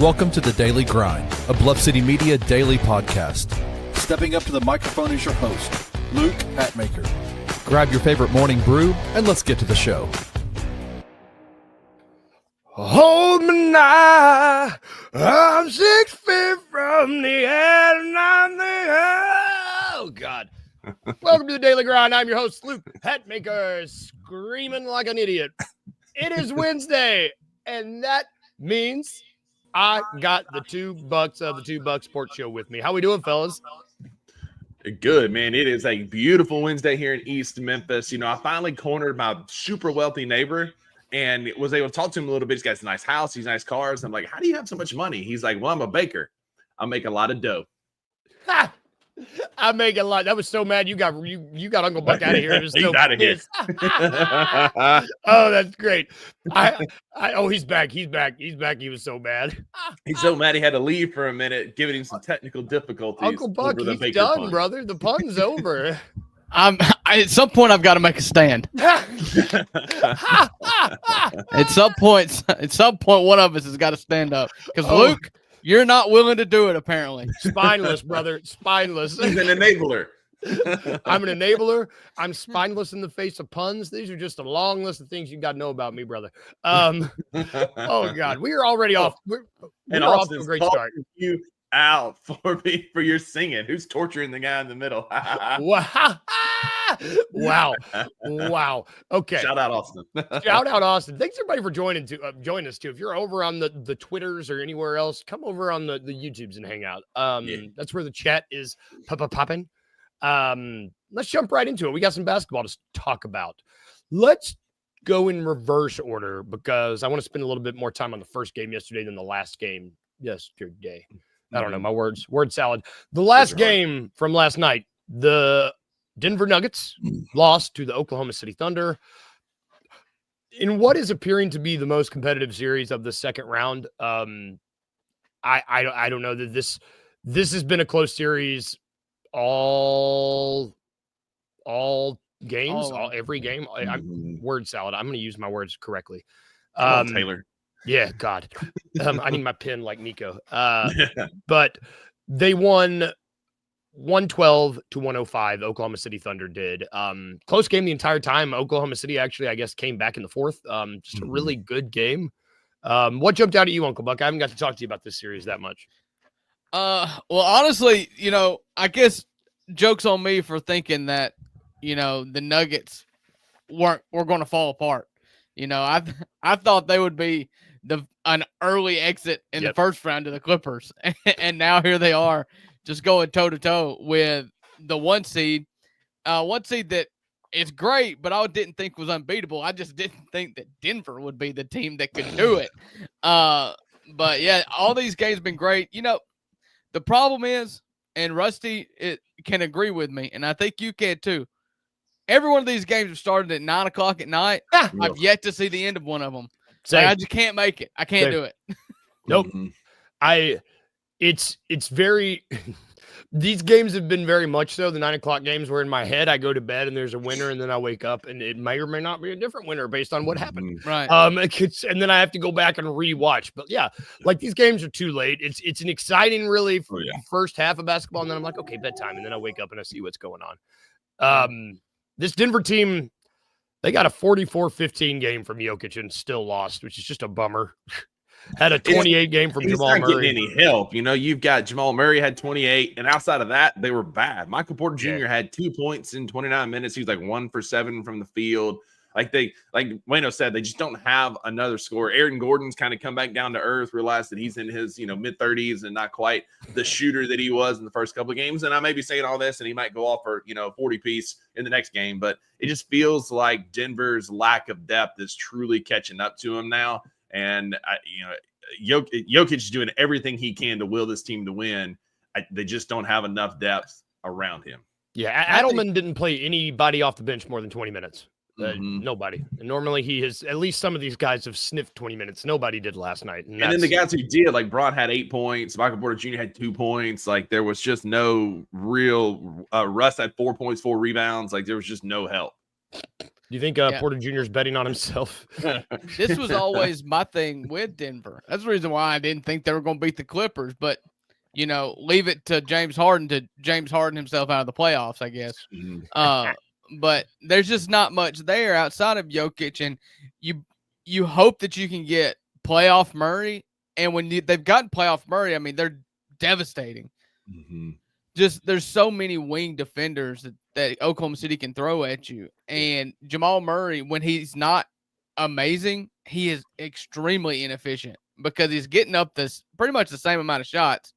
Welcome to The Daily Grind, a Bluff City Media daily podcast. Stepping up to the microphone is your host, Luke Hatmaker. Grab your favorite morning brew and let's get to the show. Hold me now, I'm 6 feet from the end, and I'm the oh God. Welcome to the Daily Grind. I'm your host, Luke Hatmaker, screaming like an idiot. It is Wednesday, and that means I got the $2 of the $2 Sports Show with me. How we doing, fellas? Good, man. It is a beautiful Wednesday here in East Memphis. You know, I finally cornered my super wealthy neighbor and was able to talk to him a little bit. He's got a nice house, he's nice cars. I'm like, how do you have so much money? He's like, well, I'm a baker. I make a lot of dough. Ha! I make a lot. That was so mad. You got Uncle Buck out of here. He's out of here. Oh, that's great. He's back. He's back. He was so mad. He's so mad he had to leave for a minute, giving him some technical difficulties. Uncle Buck, he's done, brother. The pun's over. At some point, I've got to make a stand. At some point, one of us has got to stand up. Because Luke, you're not willing to do it, apparently. Spineless, brother. Spineless. He's an enabler. I'm an enabler. I'm spineless in the face of puns. These are just a long list of things you got to know about me, brother. Oh God, we are already off. We're off to a great start. You out for your singing. Who's torturing the guy in the middle? Wow. Okay. Shout out Austin. Shout out Austin. Thanks everybody for joining us too. If you're over on the Twitters or anywhere else, come over on the YouTubes and hang out. That's where the chat is popping. Let's jump right into it. We got some basketball to talk about. Let's go in reverse order because I want to spend a little bit more time on the first game yesterday than the last game yesterday. I don't know my word salad. The last game from last night, the Denver Nuggets lost to the Oklahoma City Thunder in what is appearing to be the most competitive series of the second round. I don't know that this has been a close series all games, every game. Word salad. I'm going to use my words correctly. Taylor. Yeah, God. I need my pen like Nico. But they won 112 to 105. Oklahoma City Thunder did. Close game the entire time. Oklahoma City actually, I guess, came back in the fourth. Just a really good game. What jumped out at you, Uncle Buck? I haven't got to talk to you about this series that much. Well, honestly, I guess joke's on me for thinking that, the Nuggets were going to fall apart. I thought they would be an early exit in the first round of the Clippers, and now here they are, just going toe to toe with the one seed that is great, but I didn't think was unbeatable. I just didn't think that Denver would be the team that could do it. But yeah, all these games have been great. The problem is, and Rusty can agree with me, and I think you can too. Every one of these games have started at 9:00 at night. I've yet to see the end of one of them. Like, I just can't make it. I can't do it. Nope. It's very. These games have been very much so. The 9:00 games were in my head. I go to bed and there's a winner, and then I wake up and it may or may not be a different winner based on what happened. Right. And then I have to go back and rewatch. But yeah, like these games are too late. It's an exciting, really first half of basketball, and then I'm like, okay, bedtime, and then I wake up and I see what's going on. This Denver team, they got a 44-15 game from Jokic and still lost, which is just a bummer. Had a 28 game from Jamal Murray. Getting any help, you've got Jamal Murray had 28, and outside of that, they were bad. Michael Porter Jr. had 2 points in 29 minutes. He was like 1 for 7 from the field. Like Wayno said, they just don't have another scorer. Aaron Gordon's kind of come back down to earth, realized that he's in his mid-30s and not quite the shooter that he was in the first couple of games. And I may be saying all this, and he might go off for 40 piece in the next game, but it just feels like Denver's lack of depth is truly catching up to him now. And Jokic is doing everything he can to will this team to win. They just don't have enough depth around him. Yeah, Adelman didn't play anybody off the bench more than 20 minutes. Nobody. And normally he has, at least some of these guys have sniffed 20 minutes. Nobody did last night. And then the guys who did, like Braun had 8 points. Michael Porter Jr. had 2 points. Like there was just no real Russ had 4 points, 4 rebounds. Like there was just no help. Do you think Porter Jr. is betting on himself? This was always my thing with Denver. That's the reason why I didn't think they were going to beat the Clippers. But, leave it to James Harden himself out of the playoffs, I guess. But there's just not much there outside of Jokic. And you hope that you can get playoff Murray. And when they've gotten playoff Murray, I mean, they're devastating. Mm-hmm. Just there's so many wing defenders that Oklahoma City can throw at you. And Jamal Murray, when he's not amazing, he is extremely inefficient because he's getting up this pretty much the same amount of shots.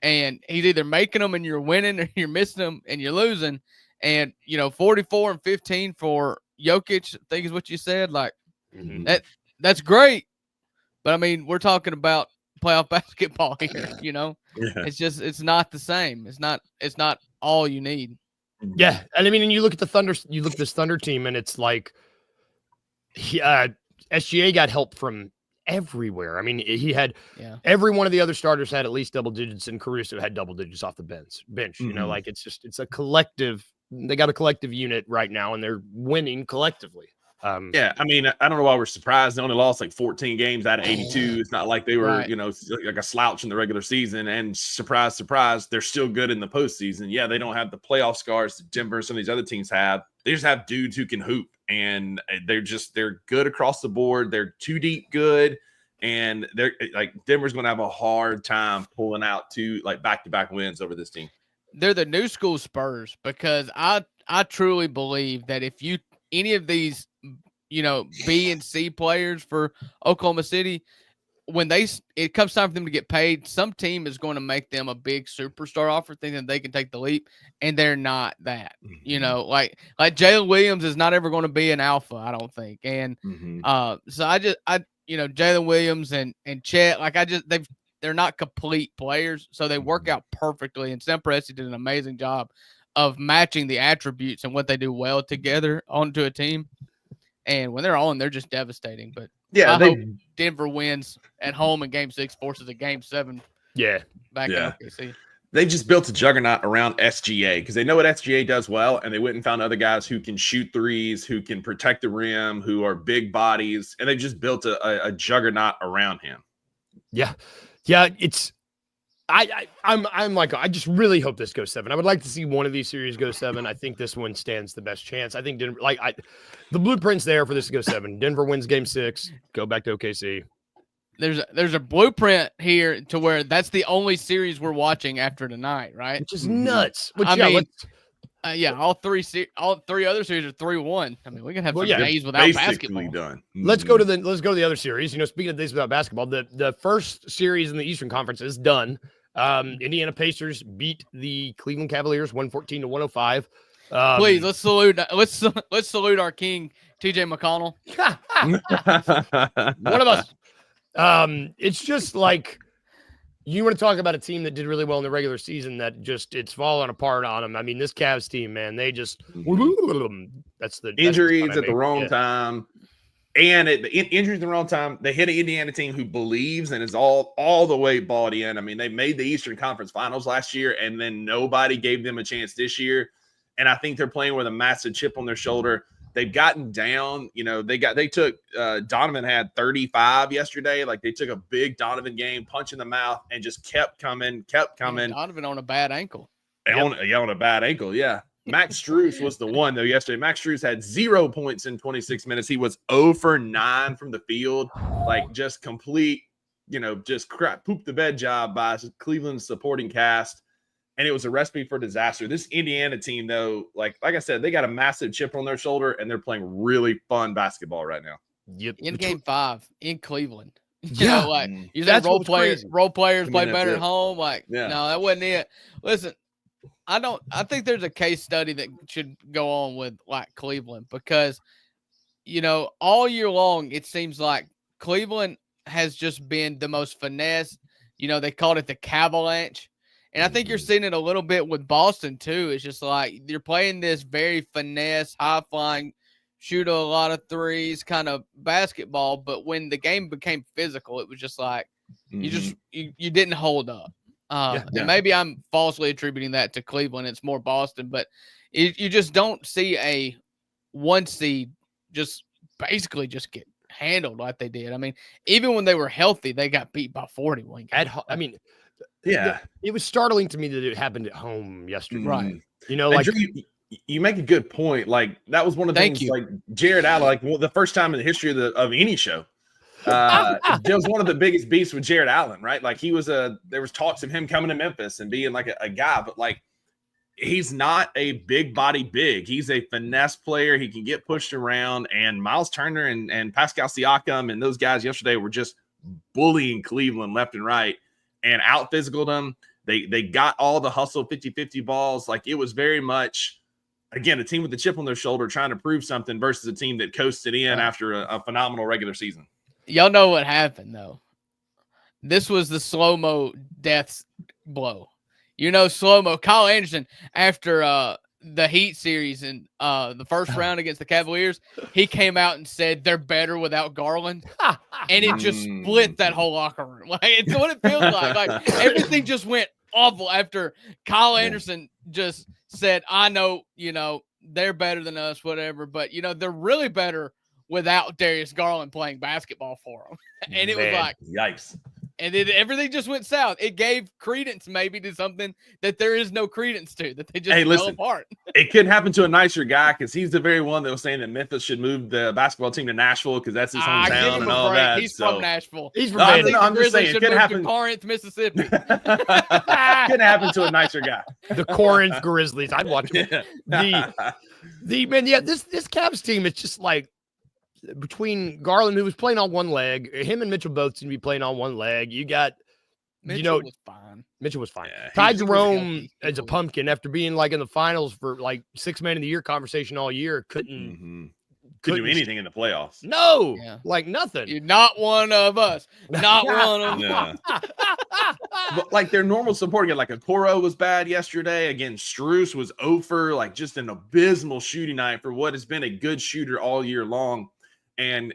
And he's either making them and you're winning or you're missing them and you're losing. And, 44 and 15 for Jokic, I think is what you said. Like, that's great. But, I mean, we're talking about playoff basketball here, It's not the same. It's not all you need. Yeah. And I mean, and you look at this Thunder team and it's like SGA got help from everywhere. I mean, he had every one of the other starters had at least double digits, and Caruso had double digits off the bench. Like it's a collective. They got a collective unit right now and they're winning collectively. I mean, I don't know why we're surprised. They only lost like 14 games out of 82. It's not like they were, like a slouch in the regular season. And surprise, surprise, they're still good in the postseason. Yeah, they don't have the playoff scars that Denver and some of these other teams have. They just have dudes who can hoop, and they're good across the board. They're too deep good, and they're like Denver's going to have a hard time pulling out two like back-to-back wins over this team. They're the new school Spurs because I truly believe that if any of these B and C players for Oklahoma City, when it comes time for them to get paid, some team is going to make them a big superstar offer, thinking that they can take the leap, and they're not that. Like Jalen Williams is not ever going to be an alpha, I don't think. And so Jalen Williams and Chet, they're not complete players, so they work out perfectly. And Sam Presti did an amazing job of matching the attributes and what they do well together onto a team. And when they're on, they're just devastating. But I hope Denver wins at home in Game 6, forces a Game 7. Back in OKC. They just built a juggernaut around SGA because they know what SGA does well, and they went and found other guys who can shoot threes, who can protect the rim, who are big bodies, and they just built a juggernaut around him. Yeah, it's. I'm like, I just really hope this goes 7. I would like to see one of these series go 7. I think this one stands the best chance. I think Denver, the blueprint's there for this to go 7. Denver wins Game 6, go back to OKC. There's a blueprint here to where that's the only series we're watching after tonight, right? Which is nuts. All three other series are 3-1. I mean, we can have some days without basketball. Done. Let's go to the other series. Speaking of days without basketball, the first series in the Eastern Conference is done. Indiana Pacers beat the Cleveland Cavaliers 114-105. Please, let's salute our king, TJ McConnell. One of us. It's just like you want to talk about a team that did really well in the regular season that just it's falling apart on them. I mean, this Cavs team, man, they just that's the injuries at the wrong time. And injuries at the wrong time. They hit an Indiana team who believes and is all the way bought in. I mean, they made the Eastern Conference Finals last year, and then nobody gave them a chance this year. And I think they're playing with a massive chip on their shoulder. They've gotten down. They took Donovan had 35 yesterday. Like they took a big Donovan game, punch in the mouth, and just kept coming. Donovan on a bad ankle. On a bad ankle, yeah. Max Strus was the one, though, yesterday. Max Strus had 0 points in 26 minutes. He was 0 for 9 from the field. Like, just complete, just poop the bed job by Cleveland's supporting cast. And it was a recipe for disaster. This Indiana team, though, like I said, they got a massive chip on their shoulder, and they're playing really fun basketball right now. Yep. In Game 5 in Cleveland. Yeah. You said role players play better at home. No, that wasn't it. Listen, I think there's a case study that should go on with Cleveland because, all year long, it seems like Cleveland has just been the most finesse. They called it the Cavalanche. And I think you're seeing it a little bit with Boston too. It's just like you're playing this very finesse, high flying, shoot a lot of threes kind of basketball. But when the game became physical, it was just like you didn't hold up. And maybe I'm falsely attributing that to Cleveland. It's more Boston, but you just don't see a 1 seed just basically just get handled like they did. I mean, even when they were healthy, they got beat by 41. I mean, Yeah. it was startling to me that it happened at home yesterday. Right. You know, And like Drew, you make a good point. Like that was one of the things. Like Jared Allen, like the first time in the history of any show, there was one of the biggest beasts with Jared Allen, right? Like there was talks of him coming to Memphis and being like a guy, but like he's not a big body big. He's a finesse player. He can get pushed around. And Miles Turner and Pascal Siakam and those guys yesterday were just bullying Cleveland left and right and out physicaled them. They got all the hustle 50-50 balls. Like it was very much, again, a team with a chip on their shoulder trying to prove something versus a team that coasted in after a phenomenal regular season. Y'all know what happened, though. This was the slow-mo death blow. You know, slow-mo. Kyle Anderson, after the Heat series in the first round against the Cavaliers, he came out and said they're better without Garland. And it just split that whole locker room. Like, it's what it feels like. Like, everything just went awful after Kyle Anderson just said, I know, you know, they're better than us, whatever, but, you know, they're really better without Darius Garland playing basketball for them. And it was like, yikes. And then everything just went south. It gave credence maybe to something that there is no credence to, that they just fell apart. It could happen to a nicer guy because he's the very one that was saying that Memphis should move the basketball team to Nashville because that's his hometown and all that. He's from Nashville. He's from I'm just saying, it could happen to Corinth, Mississippi. Could happen to a nicer guy. The Corinth Grizzlies. I'd watch them. This Cavs team, it's just like, between Garland, who was playing on one leg, him and Mitchell both seem to be playing on one leg. You got, Mitchell was fine. Mitchell was fine. Yeah, Ty Jerome as a pumpkin after being like in the finals for like 6 man of the year conversation all year. Couldn't do anything in the playoffs. No, like nothing. You're not one of us. Not one of us. But like their normal support, again, like Okoro was bad yesterday. Again, Strus was over, like just an abysmal shooting night for what has been a good shooter all year long. And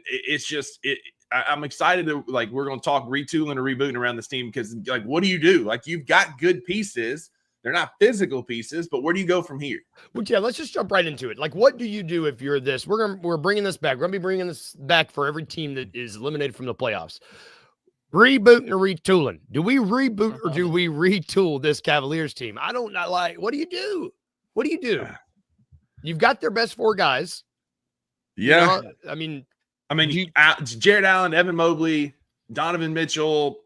I'm excited to, like, we're going to talk retooling and rebooting around this team because, like, what do you do? Like, you've got good pieces. They're not physical pieces, but where do you go from here? Well, yeah, let's just jump right into it. Like, what do you do if you're this? We're bringing this back. We're going to be bringing this back for every team that is eliminated from the playoffs. Rebooting or retooling? Do we reboot or do we retool this Cavaliers team? I don't know. Like, what do you do? What do you do? You've got their best 4 guys. Yeah. You know, I mean, Jared Allen, Evan Mobley, Donovan Mitchell,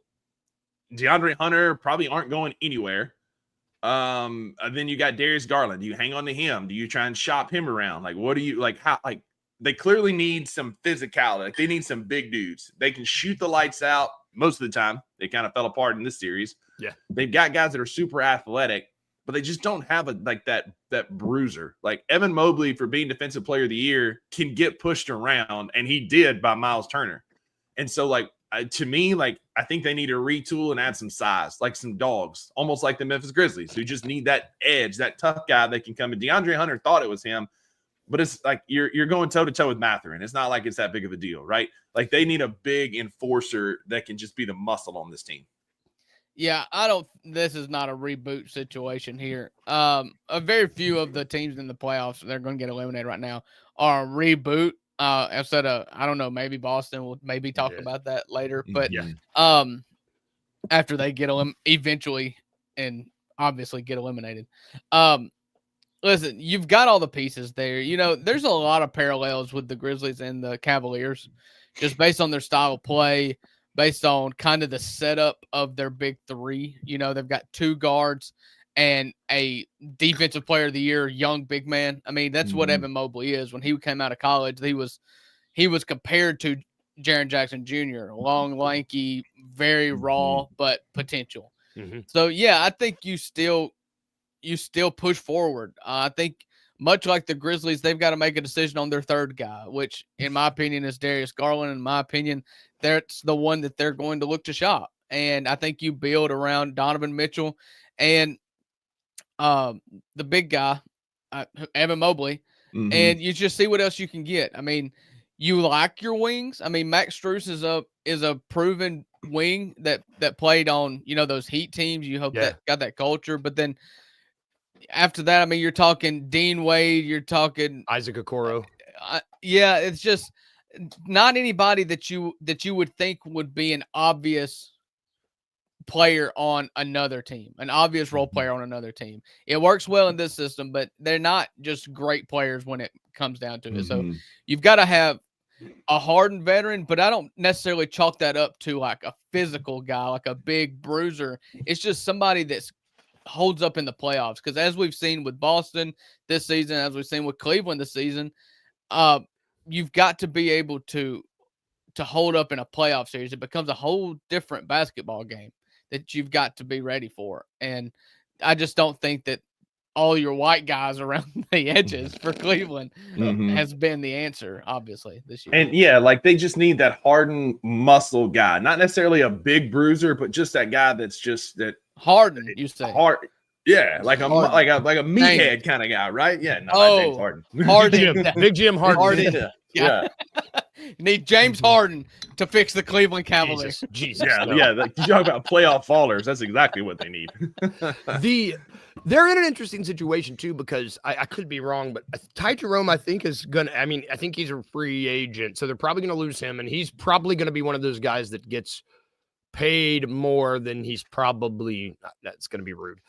DeAndre Hunter probably aren't going anywhere. Then you got Darius Garland. Do you hang on to him? Do you try and shop him around? Like, what do you like? How like they clearly need some physicality. Like they need some big dudes. They can shoot the lights out most of the time. They kind of fell apart in this series. Yeah, they've got guys that are super athletic, but they just don't have that bruiser. Like Evan Mobley, for being Defensive Player of the Year, can get pushed around, and he did by Miles Turner. And so, like, to me, like, I think they need to retool and add some size, like some dogs, almost like the Memphis Grizzlies, who just need that edge, that tough guy that can come in. DeAndre Hunter thought it was him, but it's like you're going toe-to-toe with Mathurin. It's not like it's that big of a deal, right? Like, they need a big enforcer that can just be the muscle on this team. Yeah, this is not a reboot situation here. A very few of the teams in the playoffs that are going to get eliminated right now are a reboot. Instead of, I don't know, maybe Boston will maybe talk about that later. But after they get eventually and obviously get eliminated. Listen, you've got all the pieces there. You know, there's a lot of parallels with the Grizzlies and the Cavaliers just based on their style of play, based on kind of the setup of their big 3. You know, they've got 2 guards and a Defensive Player of the Year young big man. I mean, that's what Evan Mobley is. When he came out of college, he was compared to Jaren Jackson Jr., long, lanky, very raw, but potential. So, yeah, I think you still push forward. I think much like the Grizzlies, they've got to make a decision on their 3rd guy, which, in my opinion, is Darius Garland. In my opinion, that's the one that they're going to look to shop. And I think you build around Donovan Mitchell and the big guy, Evan Mobley, and you just see what else you can get. I mean, you like your wings. I mean, Max Strus is a proven wing that played on, you know, those Heat teams. You hope that got that culture. But then after that, I mean, you're talking Dean Wade, you're talking Isaac Okoro. Yeah, it's just not anybody that you would think would be an obvious player on another team, an obvious role player on another team. It works well in this system, but they're not just great players when it comes down to it. So you've got to have a hardened veteran, but I don't necessarily chalk that up to like a physical guy, like a big bruiser. It's just somebody that's holds up in the playoffs. Because as we've seen with Boston this season, as we've seen with Cleveland this season, you've got to be able to hold up in a playoff series. It becomes a whole different basketball game that you've got to be ready for. And I just don't think that all your white guys around the edges for Cleveland has been the answer, obviously, this year. And yeah, like they just need that hardened muscle guy, not necessarily a big bruiser, but just that guy that's just that hardened. You say hard, yeah, like a Harden. like a meathead kind of guy, right? Yeah, no, Oh, I think Harden. Harden. Big Jim Harden. Harden. Yeah. Need James Harden to fix the Cleveland Cavaliers. Jesus. Yeah, no. yeah. Like, you talk about playoff fallers. That's exactly what they need. They're in an interesting situation too, because I could be wrong, but Ty Jerome, I think, is gonna. I mean, I think he's a free agent, so they're probably gonna lose him, and he's probably gonna be one of those guys that gets paid more than he's probably. That's gonna be rude.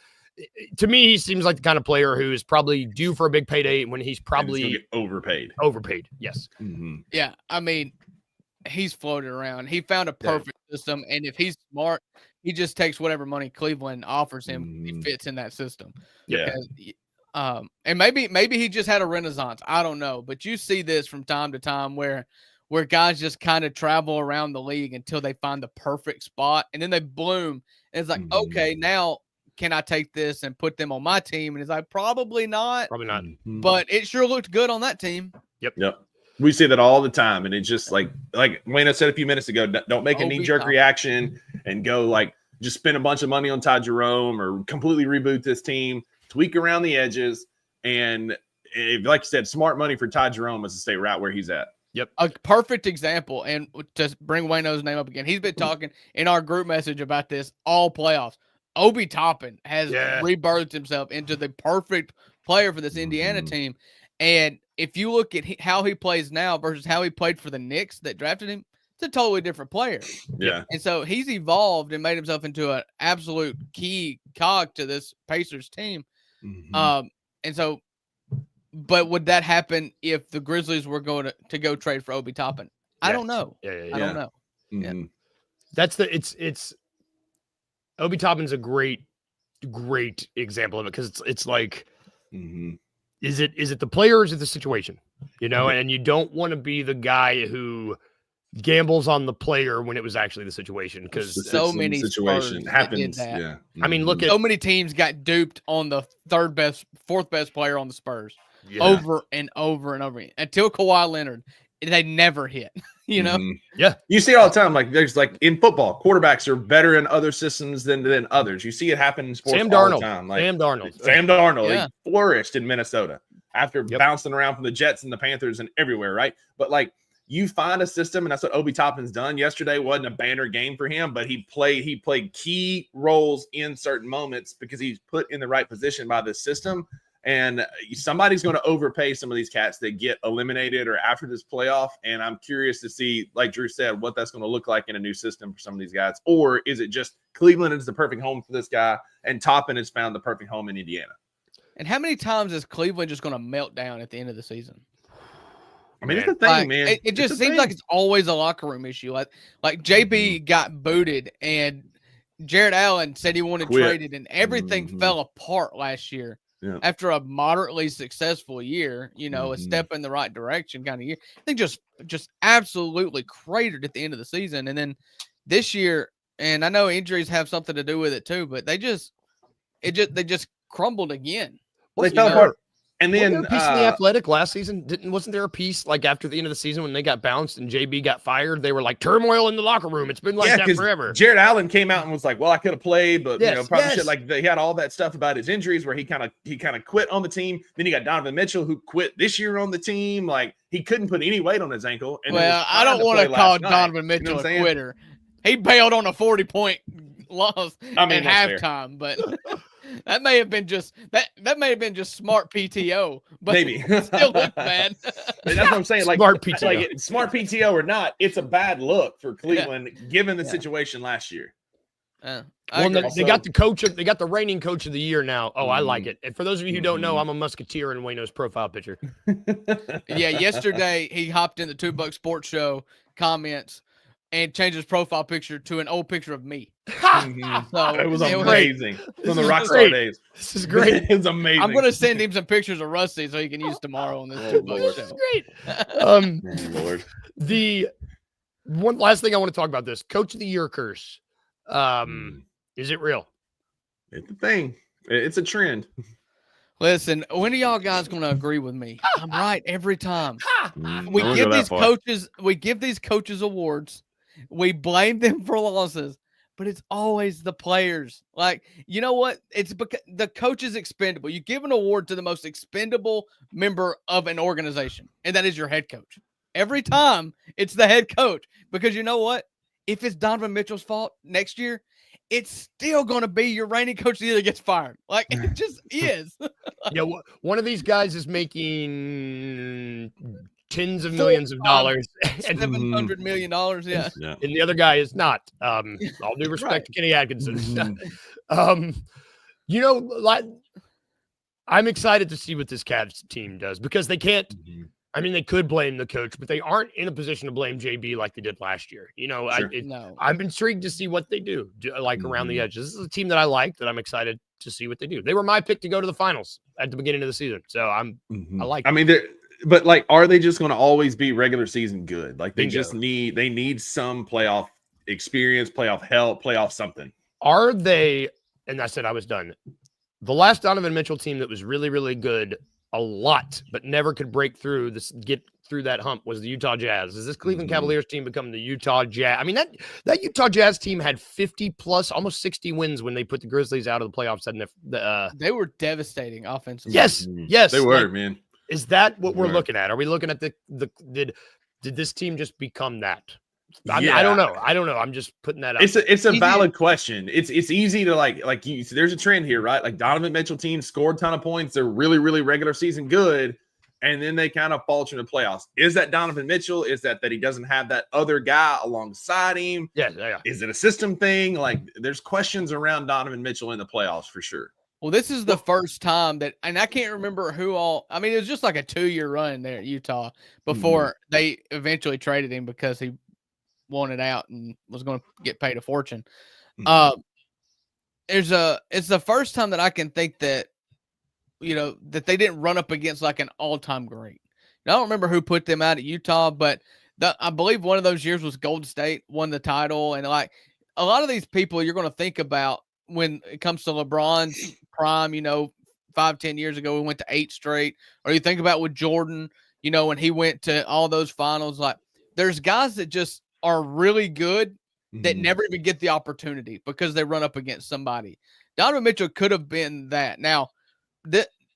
To me, he seems like the kind of player who is probably due for a big payday when he's probably get overpaid. Overpaid, yes. Yeah, I mean, he's floated around. He found a perfect system, and if he's smart, he just takes whatever money Cleveland offers him. He fits in that system. Yeah. Because, and maybe he just had a renaissance. I don't know, but you see this from time to time where guys just kind of travel around the league until they find the perfect spot, and then they bloom. And it's like, okay, now can I take this and put them on my team? And it's like, probably not. Probably not. But it sure looked good on that team. Yep. We see that all the time. And it's just like Wayno said a few minutes ago, don't make a knee-jerk reaction and go like just spend a bunch of money on Ty Jerome or completely reboot this team, tweak around the edges. And like you said, smart money for Ty Jerome is to stay right where he's at. Yep. A perfect example. And to bring Wayno's name up again, he's been talking in our group message about this all playoffs. Obi Toppin has rebirthed himself into the perfect player for this Indiana team. And if you look at how he plays now versus how he played for the Knicks that drafted him, it's a totally different player. Yeah. And so he's evolved and made himself into an absolute key cog to this Pacers team. And so, but would that happen if the Grizzlies were going to go trade for Obi Toppin? I don't know. I don't know. That's it's Obi Toppin's a great example of it, because it's like, is it the player or is it the situation? You know, and you don't want to be the guy who gambles on the player when it was actually the situation, because so many situation happens. Yeah, I mean, look at so many teams got duped on the fourth best player on the Spurs over and over and over again, until Kawhi Leonard. They never hit, you know? Yeah. You see it all the time. Like there's like in football, quarterbacks are better in other systems than others. You see it happen in sports all the time. Like Sam Darnold, he flourished in Minnesota after bouncing around from the Jets and the Panthers and everywhere, right? But like you find a system, and that's what Obi Toppin's done. Yesterday wasn't a banner game for him, but he played key roles in certain moments because he's put in the right position by this system. And somebody's going to overpay some of these cats that get eliminated or after this playoff. And I'm curious to see, like Drew said, what that's going to look like in a new system for some of these guys. Or is it just Cleveland is the perfect home for this guy and Toppin has found the perfect home in Indiana? And how many times is Cleveland just going to melt down at the end of the season? I mean, it's a thing, man. It just seems like it's always a locker room issue. Like JB got booted and Jared Allen said he wanted traded, and everything fell apart last year. Yeah. After a moderately successful year, you know, a step in the right direction kind of year, I think just absolutely cratered at the end of the season. And then this year, and I know injuries have something to do with it too, but they just crumbled again. They fell apart. And then wasn't there a piece in the Athletic last season? Wasn't there a piece like after the end of the season when they got bounced and JB got fired? They were like turmoil in the locker room. It's been like that forever. Jared Allen came out and was like, "Well, I could have played, but probably should." Like he had all that stuff about his injuries where he kind of quit on the team. Then you got Donovan Mitchell who quit this year on the team. Like he couldn't put any weight on his ankle. And I don't want to call Donovan Mitchell a quitter. He bailed on a 40-point loss at halftime, but That may have been just that may have been just smart PTO, but Maybe it still looked bad. That's what I'm saying. Like Smart PTO. like smart PTO or not, it's a bad look for Cleveland given the situation last year. I Well, agree. they got they got the reigning coach of the year now. Oh, I like it. And for those of you who don't know, I'm a Musketeer in Wayno's profile picture. Yeah, yesterday he hopped in the $2 Sports Show comments and changed his profile picture to an old picture of me. So It was amazing from the Rockstar great. days. This is great. It was amazing. I'm going to send him some pictures of Rusty so he can use tomorrow on this $2 Lord. show. Great. Oh, Lord. The one last thing I want to talk about this Coach of the Year curse. Is it real? It's a thing. It's a trend. Listen, when are y'all guys going to agree with me? I'm right every time. We I won't give go that these far. coaches awards. We blame them for losses, but it's always the players. Like, you know what? It's because the coach is expendable. You give an award to the most expendable member of an organization, and that is your head coach. Every time it's the head coach, because you know what? If it's Donovan Mitchell's fault next year, it's still going to be your reigning coach that either gets fired. Like, it just is. Yeah, one of these guys is making tens of millions of dollars, and $700 million. Yeah. the other guy is not. All due respect to Kenny Atkinson. You know, like, I'm excited to see what this Cavs team does because they can't. I mean, they could blame the coach, but they aren't in a position to blame JB like they did last year. You know, No. I'm intrigued to see what they do, like around the edges. This is a team that I like, that I'm excited to see what they do. They were my pick to go to the finals at the beginning of the season, so I like. I mean, but like, are they just going to always be regular season good? Like, they just need some playoff experience, playoff help, playoff something. Are they? And I said I was done. The last Donovan Mitchell team that was really, really good a lot, but never could break through get through that hump was the Utah Jazz. Is this Cleveland Cavaliers team become the Utah Jazz? I mean, that Utah Jazz team had 50 plus, almost 60 wins when they put the Grizzlies out of the playoffs. They were devastating offensively. Yes, They were, man. Is that what we're looking at? Are we looking at did this team just become that? I don't know. I'm just putting that out. It's a valid question. It's easy to like you. So there's a trend here, right? Like, Donovan Mitchell teams scored a ton of points. They're really, really regular season good, and then they kind of falter in the playoffs. Is that Donovan Mitchell? Is that he doesn't have that other guy alongside him? Yeah. Is it a system thing? Like, there's questions around Donovan Mitchell in the playoffs for sure. Well, this is the first time that, and I can't remember who all. I mean, it was just like a 2-year run there at Utah before they eventually traded him because he wanted out and was going to get paid a fortune. It's the first time that I can think that, you know, that they didn't run up against like an all-time great. Now, I don't remember who put them out at Utah, but I believe one of those years was Golden State won the title. And like a lot of these people you're going to think about when it comes to LeBron's prime, you know, 5-10 years ago, we went to 8 straight, or you think about with Jordan, you know, when he went to all those finals, like there's guys that just are really good that never even get the opportunity because they run up against somebody. Donovan Mitchell could have been that. Now,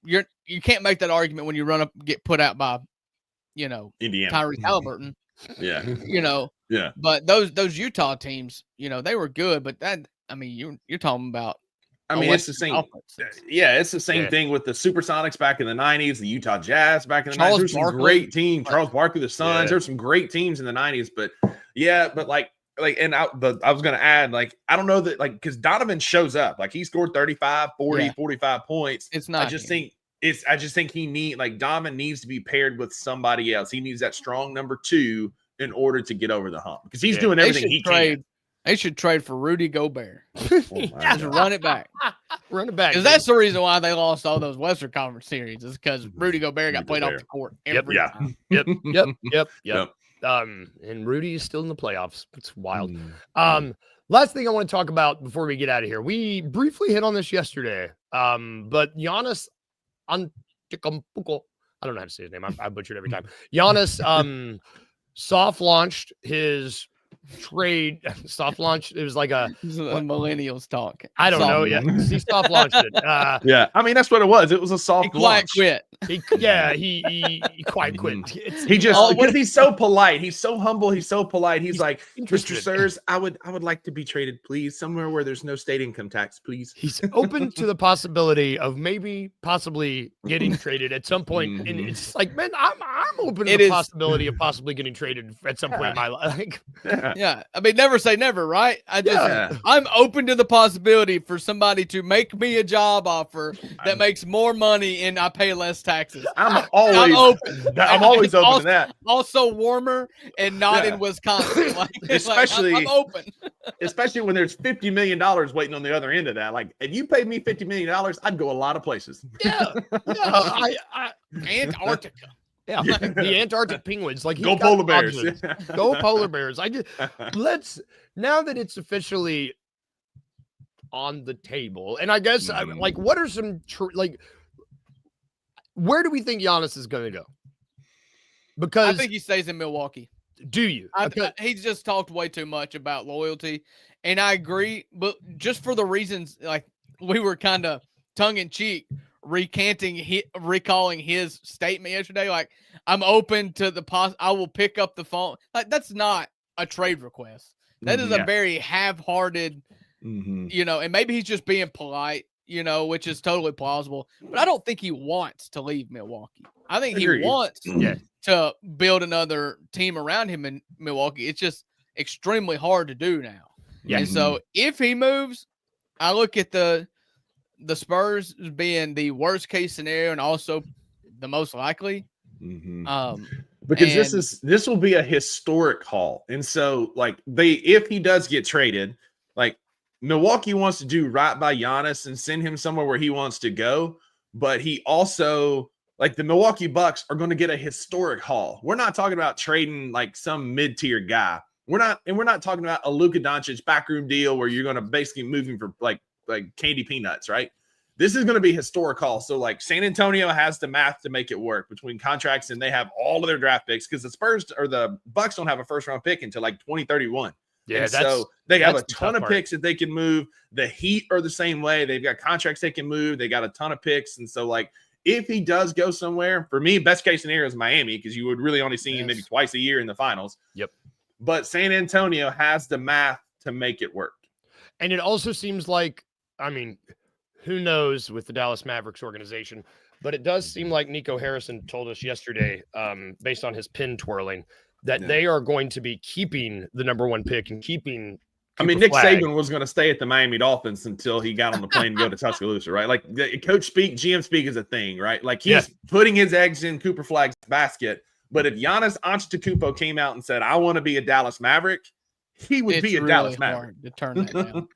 you can't make that argument when you get put out by, you know, Indiana, Tyrese Halliburton. Yeah, you know, yeah. But those Utah teams, you know, they were good, but that, I mean, you're talking about. I mean, it's the same. Yeah, it's the same thing with the Supersonics back in the 90s, the Utah Jazz back in the 90s. There's some great teams. Charles Barkley, the Suns. There's some great teams in the 90s, but and I was going to add, like, I don't know that, like, because Donovan shows up, like, he scored 35, 40, 45 points. It's not. I just think Donovan needs to be paired with somebody else. He needs that strong number 2 in order to get over the hump because he's doing everything he can. They should trade for Rudy Gobert. Just run it back. Run it back. Because that's the reason why they lost all those Western Conference series is because Rudy Gobert got played off the court every time. Yep. And Rudy is still in the playoffs. It's wild. Last thing I want to talk about before we get out of here. We briefly hit on this yesterday. But Giannis Antetokounmpo, I don't know how to say his name. I butchered every time. Giannis soft launched his trade. Soft launch. It was like a millennials talk. I don't know. Yeah, he soft launched it. Yeah, I mean, that's what it was. It was a soft launch. Quit. He quite quit. He just because he's so polite, he's so humble, he's so polite. He's like, Mr. Sirs, I would like to be traded, please, somewhere where there's no state income tax, please. He's open to the possibility of possibly getting traded at some point. And it's like, man, I'm open to the possibility of possibly getting traded at some point in my life. Yeah. I mean, never say never, right? I'm open to the possibility for somebody to make me a job offer that makes more money and I pay less taxes. I'm always open to that. Also warmer and not in Wisconsin. Especially I'm open. Especially when there's $50 million waiting on the other end of that. Like, if you paid me $50 million, I'd go a lot of places. Yeah. Antarctica. Yeah, the Antarctic penguins. Like, go polar bears. Go polar bears. Now that it's officially on the table, and I guess like, what are some where do we think Giannis is going to go? Because I think he stays in Milwaukee. Do you? He's just talked way too much about loyalty, and I agree. But just for the reasons, like, we were kind of tongue in cheek recalling his statement yesterday. Like, I'm open to I will pick up the phone. Like, that's not a trade request. That is a very half-hearted, and maybe he's just being polite, which is totally plausible. But I don't think he wants to leave Milwaukee. I think he wants to build another team around him in Milwaukee. It's just extremely hard to do now. Yeah. And so if he moves, I look at the Spurs as being the worst case scenario and also the most likely. Because this will be a historic haul. And so, like, if he does get traded, like, Milwaukee wants to do right by Giannis and send him somewhere where he wants to go. But he also, like, the Milwaukee Bucks are going to get a historic haul. We're not talking about trading like some mid-tier guy. We're not talking about a Luka Doncic backroom deal where you're going to basically move him for like candy peanuts, right? This is going to be historic haul. So, like, San Antonio has the math to make it work between contracts, and they have all of their draft picks because the Spurs or the Bucks don't have a first-round pick until like 2031. Yeah, so they have a ton of picks that they can move. The Heat are the same way. They've got contracts they can move. They got a ton of picks, and so, like, if he does go somewhere, for me, best case scenario is Miami because you would really only see him maybe twice a year in the finals. Yep. But San Antonio has the math to make it work. And it also seems like, I mean, who knows with the Dallas Mavericks organization, but it does seem like Nico Harrison told us yesterday, based on his pin twirling, that they are going to be keeping the number one pick and keeping Nick Saban was going to stay at the Miami Dolphins until he got on the plane to go to Tuscaloosa, right? Like, the coach speak, GM speak is a thing, right? Like, he's putting his eggs in Cooper Flagg's basket. But if Giannis Antetokounmpo came out and said, I want to be a Dallas Maverick, he would be a really Dallas Maverick. To turn that down.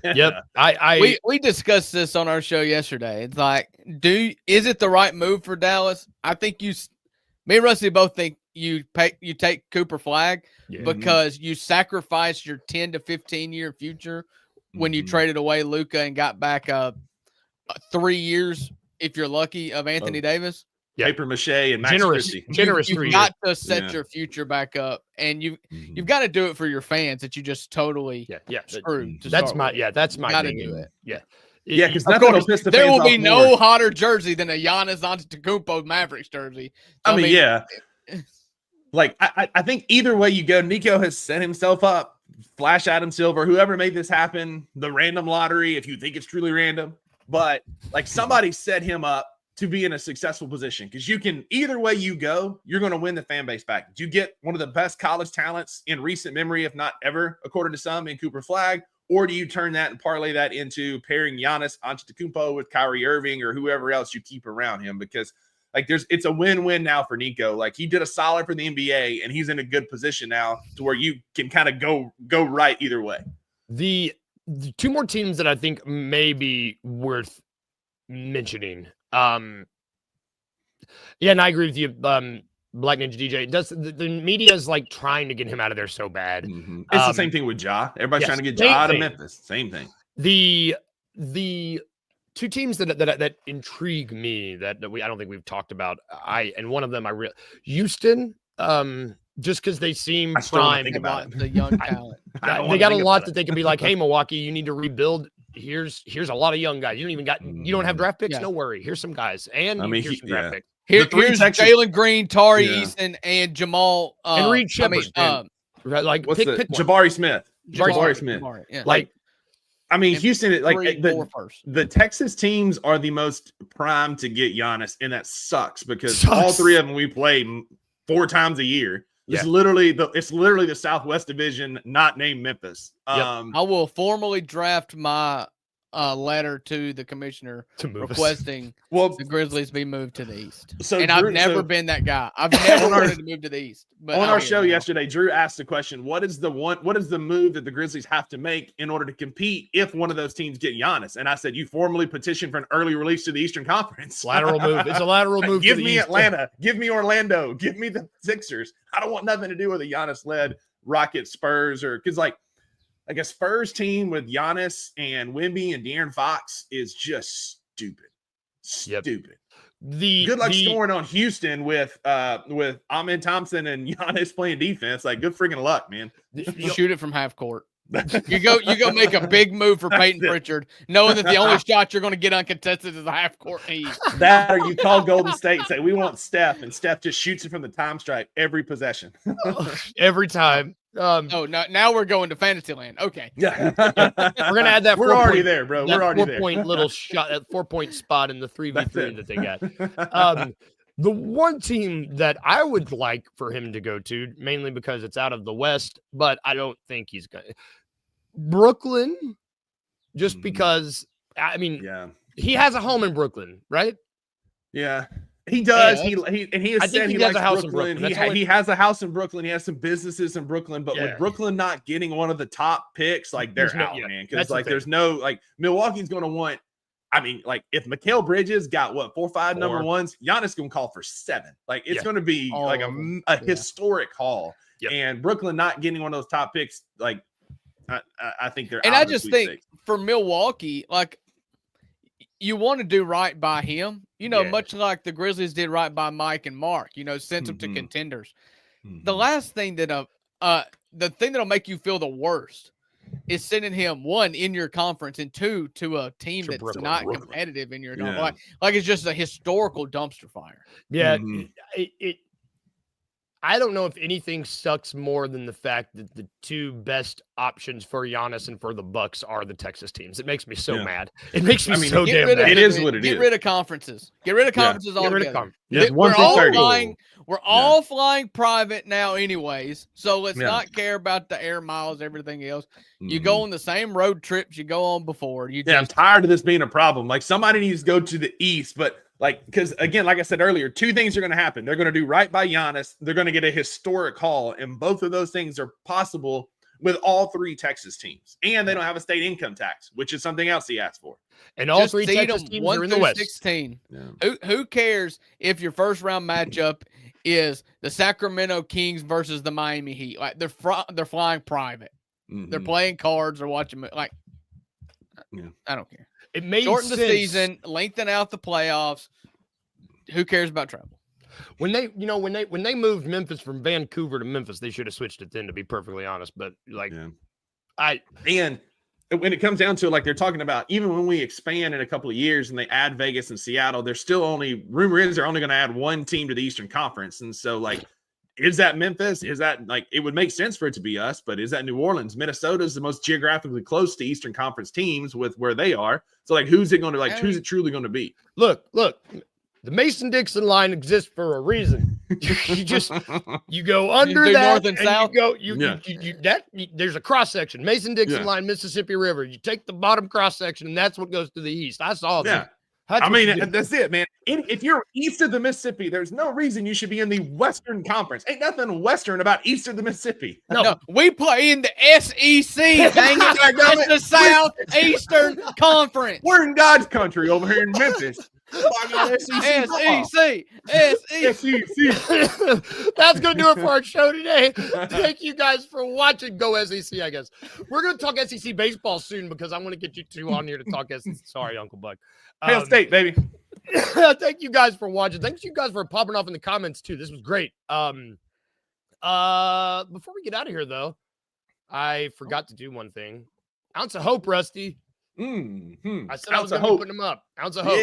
Yep. We discussed this on our show yesterday. It's like, is it the right move for Dallas? I think me and Rusty both think you take Cooper Flagg because you sacrifice your 10 to 15 year future when you traded away Luka and got back 3 years, if you're lucky, of Anthony Davis. Paper mache and Max generous. You've got to set your future back up, and you've got to do it for your fans that you just totally screwed. That's my gotta do it. Yeah, because there will be no hotter jersey than a Giannis Antetokounmpo Mavericks jersey. I mean, like, I think either way you go, Nico has set himself up. Flash Adam Silver, whoever made this happen, the random lottery, if you think it's truly random, but like, somebody set him up to be in a successful position, because you can, either way you go, you're going to win the fan base back. You get one of the best college talents in recent memory, if not ever, according to some, in Cooper Flagg, or do you turn that and parlay that into pairing Giannis Antetokounmpo with Kyrie Irving or whoever else you keep around him? Because, like, it's a win-win now for Nico. Like, he did a solid for the NBA, and he's in a good position now to where you can kind of go right either way. The two more teams that I think may be worth mentioning. And I agree with you. Black Ninja DJ does. The media is like trying to get him out of there so bad. It's the same thing with Ja. Everybody's trying to get Ja out of Memphis. Same thing. The two teams that intrigue me that I don't think we've talked about. And one of them Houston. Just because they seem prime. The young talent. They got a lot that they can be like, hey, Milwaukee, you need to rebuild here's a lot of young guys. You don't have draft picks. No worry. Here's some guys, and here's some draft picks. Here's Jalen Green, Tari Eason, and Jamal and Reed Shepard. Like what's Jabari Smith. Jabari Smith. Houston, the Texas teams are the most primed to get Giannis, and that sucks because all three of them we play 4 times a year. It's literally the Southwest Division, not named Memphis. I will formally draft my letter to the commissioner requesting the Grizzlies be moved to the East. I've never been that guy. I've never wanted to move to the East. But on our show yesterday, Drew asked the question: What is the move that the Grizzlies have to make in order to compete if one of those teams get Giannis? And I said, you formally petition for an early release to the Eastern Conference. Lateral move. It's a lateral move. Give me Atlanta. Give me Orlando. Give me the Sixers. I don't want nothing to do with a Giannis-led Rockets, Spurs, or because like a Spurs team with Giannis and Wemby and De'Aaron Fox is just stupid. Stupid. Good luck scoring on Houston with Amen Thompson and Giannis playing defense. Like, good freaking luck, man. Shoot it from half court. You go make a big move for Peyton Pritchard, knowing that the only shot you're going to get uncontested is a half court heave. That, or you call Golden State and say, we want Steph, and Steph just shoots it from the time stripe every possession. Every time. Now we're going to fantasy land. Okay. Yeah. We're gonna add that. We're already there, bro. We're already there. 4-point little shot, that 4-point spot in the 3v3 that they got. The one team that I would like for him to go to, mainly because it's out of the West, but I don't think he's going to. Brooklyn, just because, he has a home in Brooklyn, right? Yeah. He does. Yeah, he has said he likes a house Brooklyn. In Brooklyn. He has a house in Brooklyn. He has some businesses in Brooklyn. But with Brooklyn not getting one of the top picks, like they're out, man. Because there's no Milwaukee's going to want. If Mikal Bridges got 4 or 5 number ones, Giannis going to call for 7. Like it's going to be a historic haul. Yep. And Brooklyn not getting one of those top picks, like I think they're. And I just think for Milwaukee, like, you want to do right by him, much like the Grizzlies did right by Mike and Mark, sent them to contenders. The last thing the thing that'll make you feel the worst is sending him, 1, in your conference, and 2, to a team that's not competitive in your conference. Like it's just a historical dumpster fire. Yeah. I don't know if anything sucks more than the fact that the 2 best options for Giannis and for the Bucks are the Texas teams. It makes me so mad. It makes me so damn mad. It is what it is. Get rid of conferences. Get rid of conferences altogether. We're all flying private now anyways, so let's not care about the air miles, everything else. You go on the same road trips you go on before. I'm tired of this being a problem. Like, somebody needs to go to the East, but because again, like I said earlier, 2 things are going to happen. They're going to do right by Giannis. They're going to get a historic haul, and both of those things are possible with all 3 Texas teams. And they don't have a state income tax, which is something else he asked for. And all 3 Texas teams are in the West. 16. Yeah. Who cares if your first round matchup is the Sacramento Kings versus the Miami Heat? Like, they're flying private. They're playing cards or watching. Like, I don't care. It made shorten the season, lengthen out the playoffs. Who cares about travel? When they moved Memphis from Vancouver to Memphis, they should have switched it then, to be perfectly honest. But and when it comes down to it, like they're talking about, even when we expand in a couple of years and they add Vegas and Seattle, they're still rumor is they're only going to add 1 team to the Eastern Conference. And so, like, is that Memphis? Is that, like, it would make sense for it to be us, but is that New Orleans? Minnesota is the most geographically close to Eastern Conference teams with where they are. So, like, who's it truly going to be? Look, the Mason-Dixon line exists for a reason. you go under that north and south. There's a cross section. Mason-Dixon line, Mississippi River. You take the bottom cross section, and that's what goes to the east. I saw that. That's it, man. If you're east of the Mississippi, there's no reason you should be in the Western Conference. Ain't nothing Western about east of the Mississippi. No, we play in the SEC. Dang it. It's the Southeastern Conference. We're in God's country over here in Memphis. SEC. That's going to do it for our show today. Thank you guys for watching. Go SEC, I guess. We're going to talk SEC baseball soon because I want to get you 2 on here to talk SEC. Sorry, Uncle Buck. Hail State, baby. Thank you guys for watching. Thanks you guys for popping off in the comments too. This was great. Before we get out of here though, I forgot to do one thing. Ounce of hope, Rusty. Mm-hmm. I said I was going to be putting them up. Ounce of Hope.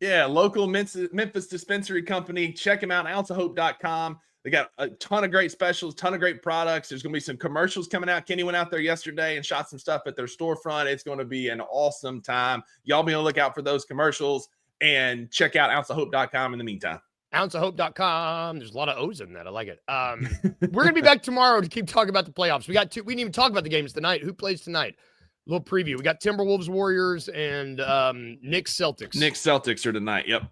Yeah. Local Memphis dispensary company. Check them out, ounceofhope.com. They got a ton of great specials, ton of great products. There's going to be some commercials coming out. Kenny went out there yesterday and shot some stuff at their storefront. It's going to be an awesome time. Y'all be on the lookout for those commercials and check out ounceofhope.com in the meantime. Ounceofhope.com. There's a lot of O's in that. I like it. We're going to be back tomorrow to keep talking about the playoffs. We didn't even talk about the games tonight. Who plays tonight? A little preview. We got Timberwolves, Warriors, and Knicks, Celtics. Knicks, Celtics are tonight. Yep.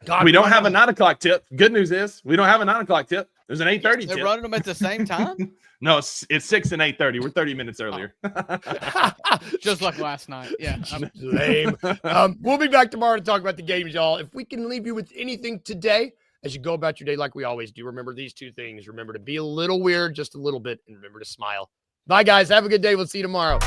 God, we don't have a 9 o'clock tip. Good news is we don't have a 9 o'clock tip. There's an 8:30 tip. They're running them at the same time? No, it's 6 and 8:30. We're 30 minutes earlier. Just like last night. Yeah. Lame. We'll be back tomorrow to talk about the games, y'all. If we can leave you with anything today, as you go about your day like we always do, remember these 2 things. Remember to be a little weird, just a little bit, and remember to smile. Bye, guys. Have a good day. We'll see you tomorrow.